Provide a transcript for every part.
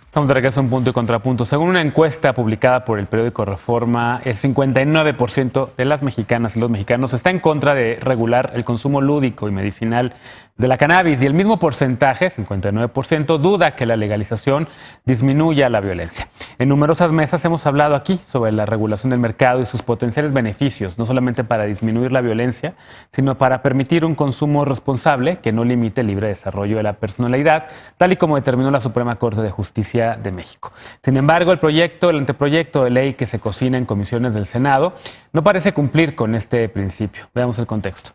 Estamos de regreso en Punto y Contrapunto. Según una encuesta publicada por el periódico Reforma, el 59% de las mexicanas y los mexicanos está en contra de regular el consumo lúdico y medicinal de la cannabis, y el mismo porcentaje, 59%, duda que la legalización disminuya la violencia. En numerosas mesas hemos hablado aquí sobre la regulación del mercado y sus potenciales beneficios, no solamente para disminuir la violencia, sino para permitir un consumo responsable que no limite el libre desarrollo de la personalidad, tal y como determinó la Suprema Corte de Justicia de México. Sin embargo, el anteproyecto de ley que se cocina en comisiones del Senado no parece cumplir con este principio. Veamos el contexto.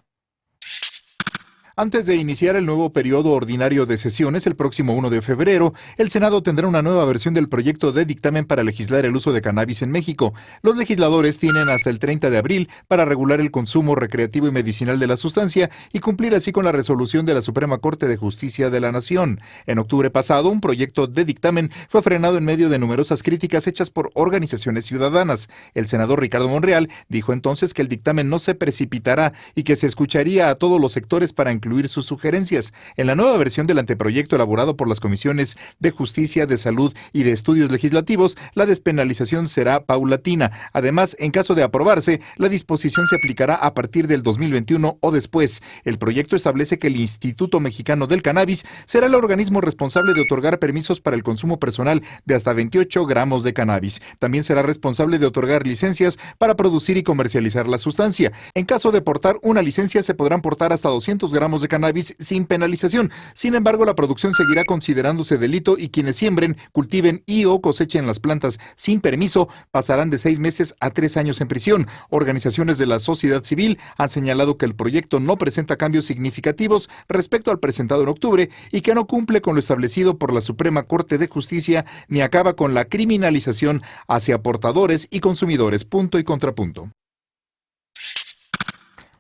Antes de iniciar el nuevo periodo ordinario de sesiones el próximo 1 de febrero, el Senado tendrá una nueva versión del proyecto de dictamen para legislar el uso de cannabis en México. Los legisladores tienen hasta el 30 de abril para regular el consumo recreativo y medicinal de la sustancia y cumplir así con la resolución de la Suprema Corte de Justicia de la Nación. En octubre pasado, un proyecto de dictamen fue frenado en medio de numerosas críticas hechas por organizaciones ciudadanas. El senador Ricardo Monreal dijo entonces que el dictamen no se precipitará y que se escucharía a todos los sectores para incluir sus sugerencias. En la nueva versión del anteproyecto elaborado por las comisiones de Justicia, de Salud y de Estudios Legislativos, la despenalización será paulatina. Además, en caso de aprobarse, la disposición se aplicará a partir del 2021 o después. El proyecto establece que el Instituto Mexicano del Cannabis será el organismo responsable de otorgar permisos para el consumo personal de hasta 28 gramos de cannabis. También será responsable de otorgar licencias para producir y comercializar la sustancia. En caso de portar una licencia, se podrán portar hasta 200 gramos de cannabis sin penalización. Sin embargo, la producción seguirá considerándose delito y quienes siembren, cultiven y o cosechen las plantas sin permiso pasarán de 6 meses a 3 años en prisión. Organizaciones de la sociedad civil han señalado que el proyecto no presenta cambios significativos respecto al presentado en octubre y que no cumple con lo establecido por la Suprema Corte de Justicia ni acaba con la criminalización hacia portadores y consumidores. Punto y contrapunto.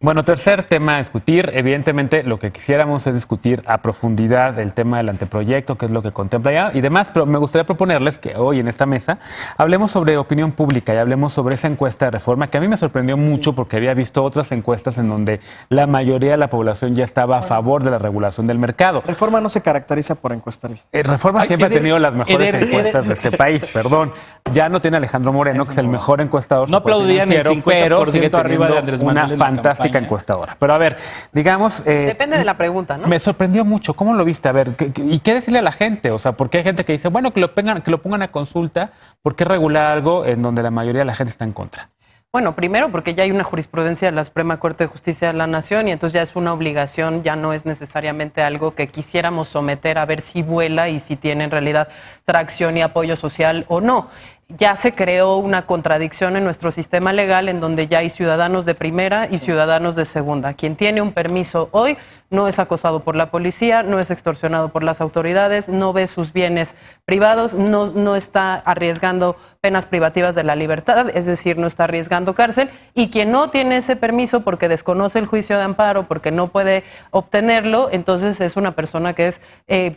Bueno, tercer tema a discutir. Evidentemente, lo que quisiéramos es discutir a profundidad el tema del anteproyecto, qué es lo que contempla ya y demás, pero me gustaría proponerles que hoy en esta mesa hablemos sobre opinión pública y hablemos sobre esa encuesta de Reforma, que a mí me sorprendió mucho porque había visto otras encuestas en donde la mayoría de la población ya estaba a favor de la regulación del mercado. Reforma no se caracteriza por encuestar. Reforma siempre ha tenido las mejores encuestas de este país, perdón. Ya no tiene Alejandro Moreno, que es el mejor encuestador. No aplaudían el 50% pero sigue arriba de Andrés Manuel. Una fantástica encuestadora. Pero a ver, digamos... Depende de la pregunta, ¿no? Me sorprendió mucho. ¿Cómo lo viste? A ver, ¿y qué decirle a la gente? O sea, porque hay gente que dice, bueno, que lo pongan a consulta. ¿Por qué regular algo en donde la mayoría de la gente está en contra? Bueno, primero porque ya hay una jurisprudencia de la Suprema Corte de Justicia de la Nación y entonces ya es una obligación, ya no es necesariamente algo que quisiéramos someter a ver si vuela y si tiene en realidad tracción y apoyo social o no. Ya se creó una contradicción en nuestro sistema legal en donde ya hay ciudadanos de primera y ciudadanos de segunda. Quien tiene un permiso hoy no es acosado por la policía, no es extorsionado por las autoridades, no ve sus bienes privados, no está arriesgando penas privativas de la libertad, es decir, no está arriesgando cárcel. Y quien no tiene ese permiso porque desconoce el juicio de amparo, porque no puede obtenerlo, entonces es una persona que es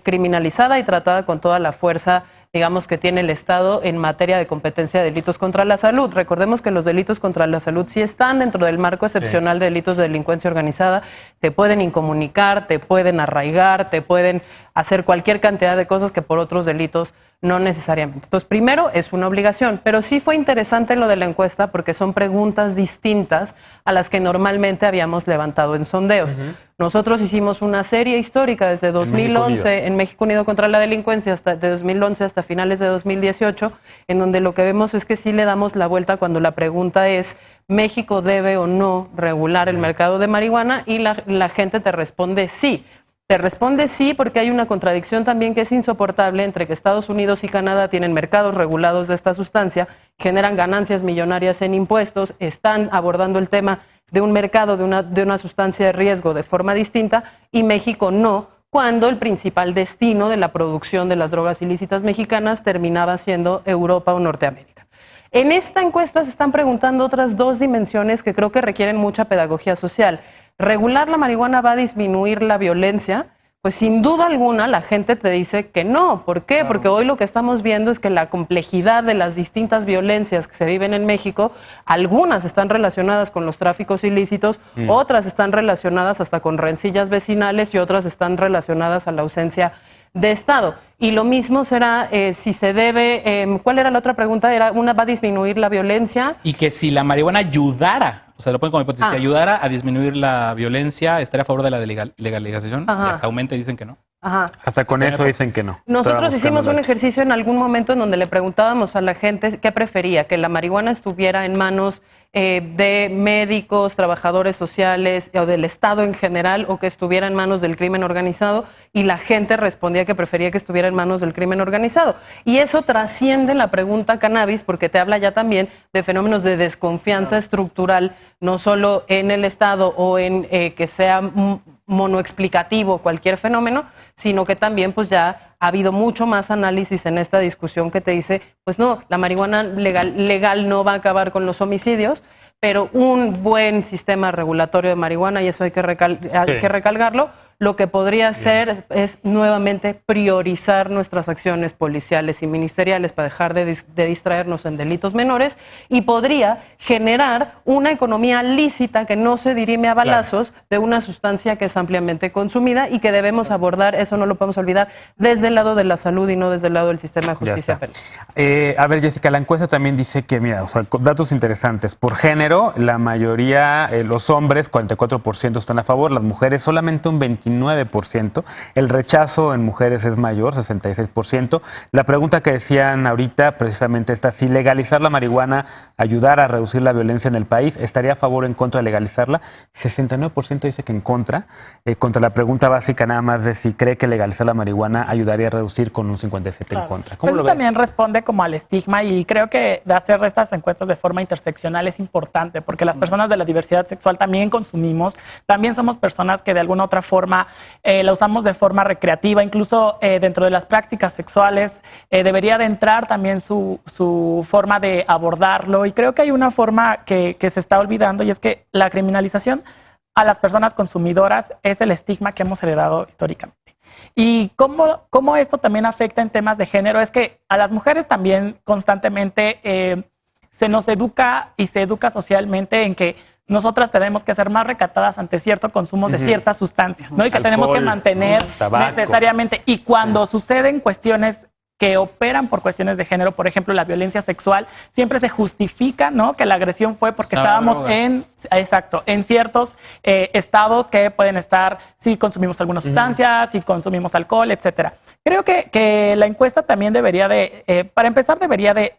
criminalizada y tratada con toda la fuerza, digamos, que tiene el Estado en materia de competencia de delitos contra la salud. Recordemos que los delitos contra la salud sí están dentro del marco excepcional de delitos de delincuencia organizada. Te pueden incomunicar, te pueden arraigar, te pueden hacer cualquier cantidad de cosas que por otros delitos no necesariamente. Entonces, primero, es una obligación, pero sí fue interesante lo de la encuesta porque son preguntas distintas a las que normalmente habíamos levantado en sondeos. Nosotros hicimos una serie histórica desde 2011 en México Unido contra la Delincuencia, de 2011 hasta finales de 2018, en donde lo que vemos es que sí le damos la vuelta cuando la pregunta es ¿México debe o no regular el mercado de marihuana? Y la gente te responde sí. Te responde sí porque hay una contradicción también que es insoportable entre que Estados Unidos y Canadá tienen mercados regulados de esta sustancia, generan ganancias millonarias en impuestos, están abordando el tema de un mercado de una sustancia de riesgo de forma distinta y México no, cuando el principal destino de la producción de las drogas ilícitas mexicanas terminaba siendo Europa o Norteamérica. En esta encuesta se están preguntando otras dos dimensiones que creo que requieren mucha pedagogía social. ¿Regular la marihuana va a disminuir la violencia? Pues sin duda alguna la gente te dice que no. ¿Por qué? Claro. Porque hoy lo que estamos viendo es que la complejidad de las distintas violencias que se viven en México, algunas están relacionadas con los tráficos ilícitos, otras están relacionadas hasta con rencillas vecinales y otras están relacionadas a la ausencia de Estado. Y lo mismo será si se debe, ¿cuál era la otra pregunta? Era una, ¿va a disminuir la violencia? Y que si la marihuana ayudara, o sea, lo ponen como hipótesis, si ayudara a disminuir la violencia, estaría a favor de la legalización. Y hasta aumenta y dicen que no. Ajá. Hasta con eso dicen que no. Nosotros hicimos un ejercicio en algún momento en donde le preguntábamos a la gente qué prefería, que la marihuana estuviera en manos de médicos, trabajadores sociales o del Estado en general, o que estuviera en manos del crimen organizado, y la gente respondía que prefería que estuviera en manos del crimen organizado. Y eso trasciende la pregunta cannabis, porque te habla ya también de fenómenos de desconfianza estructural, no solo en el Estado o en que sea monoexplicativo cualquier fenómeno, sino que también pues ya ha habido mucho más análisis en esta discusión que te dice, pues no, la marihuana legal no va a acabar con los homicidios, pero un buen sistema regulatorio de marihuana, y eso hay que recalcarlo, lo que podría hacer es nuevamente priorizar nuestras acciones policiales y ministeriales para dejar de distraernos en delitos menores, y podría generar una economía lícita que no se dirime a balazos de una sustancia que es ampliamente consumida y que debemos abordar, eso no lo podemos olvidar, desde el lado de la salud y no desde el lado del sistema de justicia penal. A ver, Jessica, la encuesta también dice que, mira, o sea, datos interesantes. Por género, la mayoría, los hombres, 44% están a favor, las mujeres solamente un 29%. El rechazo en mujeres es mayor, 66%. La pregunta que decían ahorita, precisamente esta, si legalizar la marihuana ayudar a reducir la violencia en el país, ¿estaría a favor o en contra de legalizarla? 69% dice que en contra. Contra la pregunta básica nada más de si cree que legalizar la marihuana ayudaría a reducir, con un 57% en contra. ¿Cómo lo ves? También responde como al estigma, y creo que de hacer estas encuestas de forma interseccional es importante, porque las personas de la diversidad sexual también consumimos, también somos personas que de alguna u otra forma la usamos de forma recreativa, incluso dentro de las prácticas sexuales debería de entrar también su forma de abordarlo, y creo que hay una forma que se está olvidando, y es que la criminalización a las personas consumidoras es el estigma que hemos heredado históricamente. Y cómo esto también afecta en temas de género es que a las mujeres también constantemente se nos educa y se educa socialmente en que nosotras tenemos que ser más recatadas ante cierto consumo de ciertas sustancias, ¿no? Y que tenemos que mantener necesariamente. Y cuando suceden cuestiones que operan por cuestiones de género, por ejemplo, la violencia sexual, siempre se justifica, ¿no?, que la agresión fue porque estábamos en ciertos estados que pueden estar, si consumimos alguna sustancia, si consumimos alcohol, etcétera. Creo que la encuesta también debería de, para empezar, debería de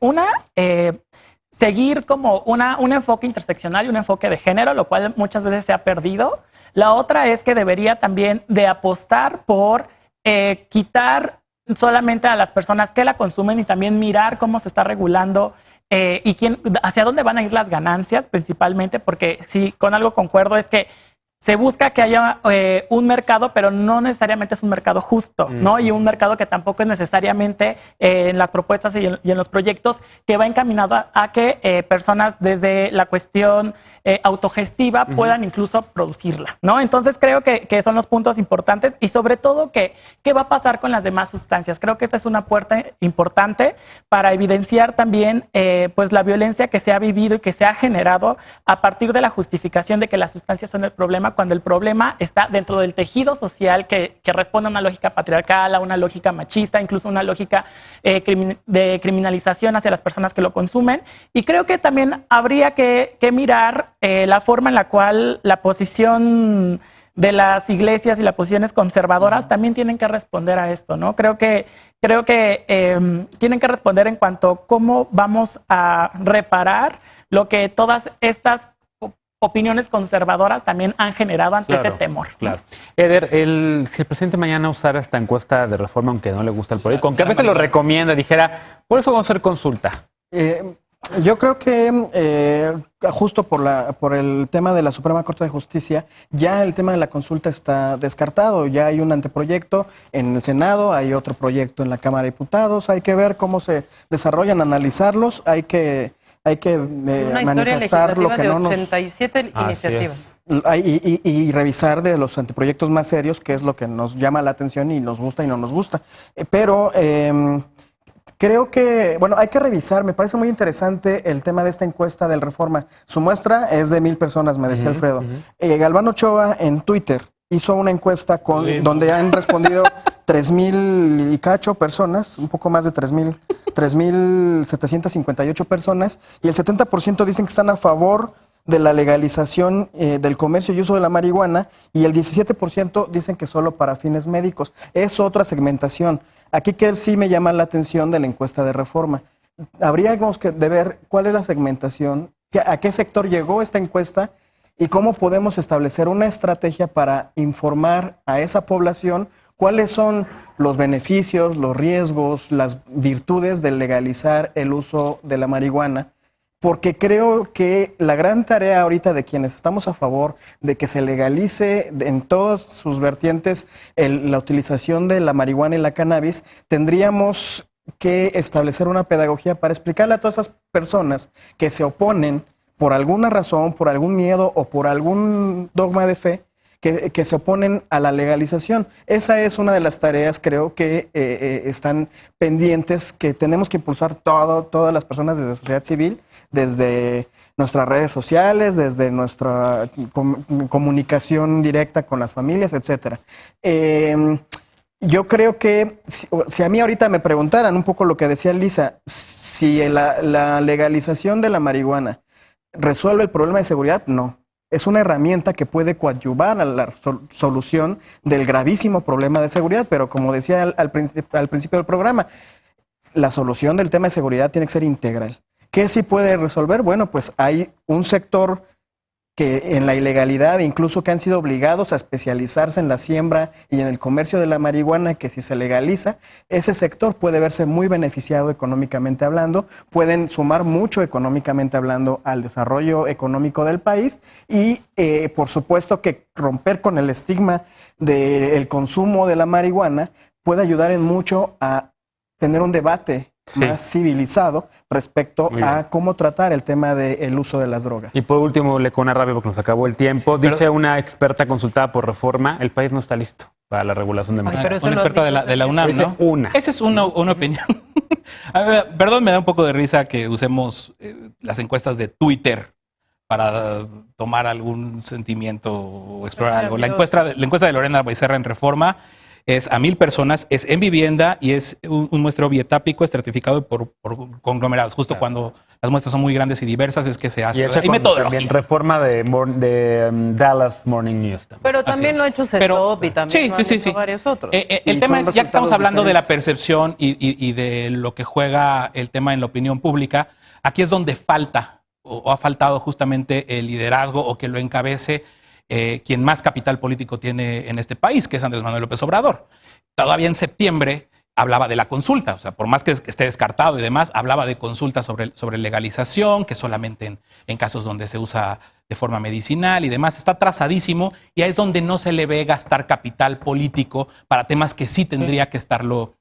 seguir como un enfoque interseccional y un enfoque de género, lo cual muchas veces se ha perdido. La otra es que debería también de apostar por quitar solamente a las personas que la consumen y también mirar cómo se está regulando y hacia dónde van a ir las ganancias principalmente, porque sí, con algo concuerdo, es que se busca que haya un mercado, pero no necesariamente es un mercado justo, ¿no? Y un mercado que tampoco es necesariamente en las propuestas y en los proyectos que va encaminado a que personas desde la cuestión autogestiva puedan incluso producirla, ¿no? Entonces creo que son los puntos importantes, y sobre todo qué va a pasar con las demás sustancias. Creo que esta es una puerta importante para evidenciar también pues la violencia que se ha vivido y que se ha generado a partir de la justificación de que las sustancias son el problema, cuando el problema está dentro del tejido social que responde a una lógica patriarcal, a una lógica machista, incluso una lógica de criminalización hacia las personas que lo consumen. Y creo que también habría que mirar la forma en la cual la posición de las iglesias y las posiciones conservadoras también tienen que responder a esto, ¿no? Creo que tienen que responder en cuanto a cómo vamos a reparar lo que todas estas opiniones conservadoras también han generado ante ese temor. Claro. Eder, si el presidente mañana usara esta encuesta de reforma, aunque no le gusta el proyecto, aunque a veces lo recomienda, dijera, por eso vamos a hacer consulta. Yo creo que justo por el tema de la Suprema Corte de Justicia, ya el tema de la consulta está descartado. Ya hay un anteproyecto en el Senado, hay otro proyecto en la Cámara de Diputados. Hay que ver cómo se desarrollan, analizarlos. Hay que manifestar lo que no nos... 87 iniciativas. Y revisar de los anteproyectos más serios qué es lo que nos llama la atención y nos gusta y no nos gusta. Pero creo que, bueno, hay que revisar. Me parece muy interesante el tema de esta encuesta del Reforma. Su muestra es de 1,000 personas, me decía Alfredo. Galván Ochoa en Twitter hizo una encuesta donde han respondido 3,000 y cacho personas, un poco más de 3,758 personas, y el 70% dicen que están a favor de la legalización del comercio y uso de la marihuana, y el 17% dicen que solo para fines médicos. Es otra segmentación. Aquí que sí me llama la atención de la encuesta de Reforma. Habríamos que de ver cuál es la segmentación, a qué sector llegó esta encuesta y cómo podemos establecer una estrategia para informar a esa población cuáles son los beneficios, los riesgos, las virtudes de legalizar el uso de la marihuana, porque creo que la gran tarea ahorita de quienes estamos a favor de que se legalice en todas sus vertientes la utilización de la marihuana y la cannabis, tendríamos que establecer una pedagogía para explicarle a todas esas personas que se oponen por alguna razón, por algún miedo o por algún dogma de fe, que se oponen a la legalización. Esa es una de las tareas, creo, que están pendientes, que tenemos que impulsar todas las personas desde la sociedad civil, desde nuestras redes sociales, desde nuestra comunicación directa con las familias, etcétera. Yo creo que si a mí ahorita me preguntaran un poco lo que decía Lisa, si la legalización de la marihuana resuelve el problema de seguridad, no. Es una herramienta que puede coadyuvar a la solución del gravísimo problema de seguridad, pero como decía al principio del programa, la solución del tema de seguridad tiene que ser integral. ¿Qué sí puede resolver? Bueno, pues hay un sector que en la ilegalidad, incluso que han sido obligados a especializarse en la siembra y en el comercio de la marihuana, que si se legaliza, ese sector puede verse muy beneficiado económicamente hablando, pueden sumar mucho económicamente hablando al desarrollo económico del país y por supuesto que romper con el estigma del consumo de la marihuana puede ayudar en mucho a tener un debate más civilizado respecto a cómo tratar el tema del uso de las drogas. Y por último, Lecona rápido porque nos acabó el tiempo. Sí, dice una experta consultada por Reforma, el país no está listo para la regulación de marihuana. Una experta de la UNAM, ¿no? Esa es una opinión. A ver, perdón, me da un poco de risa que usemos las encuestas de Twitter para tomar algún sentimiento o explorar algo. La encuesta de Lorena Becerra en Reforma es a 1,000 personas, es en vivienda y es un muestreo bietápico estratificado por conglomerados. Justo cuando las muestras son muy grandes y diversas es que se hace. Y metodología. También Reforma de Dallas Morning News. También. Pero también lo ha hecho CESOP y también lo han hecho varios otros. El tema es, ya que estamos hablando de la percepción y de lo que juega el tema en la opinión pública, aquí es donde falta o ha faltado justamente el liderazgo o que lo encabece quien más capital político tiene en este país, que es Andrés Manuel López Obrador. Todavía en septiembre hablaba de la consulta, o sea, por más que esté descartado y demás, hablaba de consulta sobre legalización, que solamente en casos donde se usa de forma medicinal y demás, está trazadísimo y ahí es donde no se le ve gastar capital político para temas que sí tendría que estarlo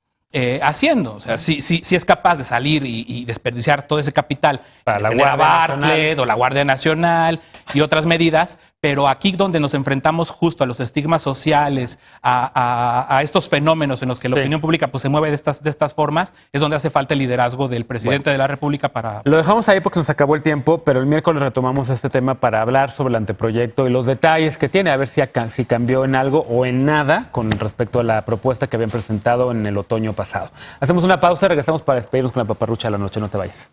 haciendo. O sea, si es capaz de salir y desperdiciar todo ese capital para la Bartlett o la Guardia Nacional y otras medidas, pero aquí donde nos enfrentamos justo a los estigmas sociales, a estos fenómenos en los que la opinión pública pues, se mueve de estas formas, es donde hace falta el liderazgo del presidente de la República para... Lo dejamos ahí porque nos acabó el tiempo, pero el miércoles retomamos este tema para hablar sobre el anteproyecto y los detalles que tiene, a ver si cambió en algo o en nada con respecto a la propuesta que habían presentado en el otoño pasado. Hacemos una pausa y regresamos para despedirnos con la paparrucha de la noche. No te vayas.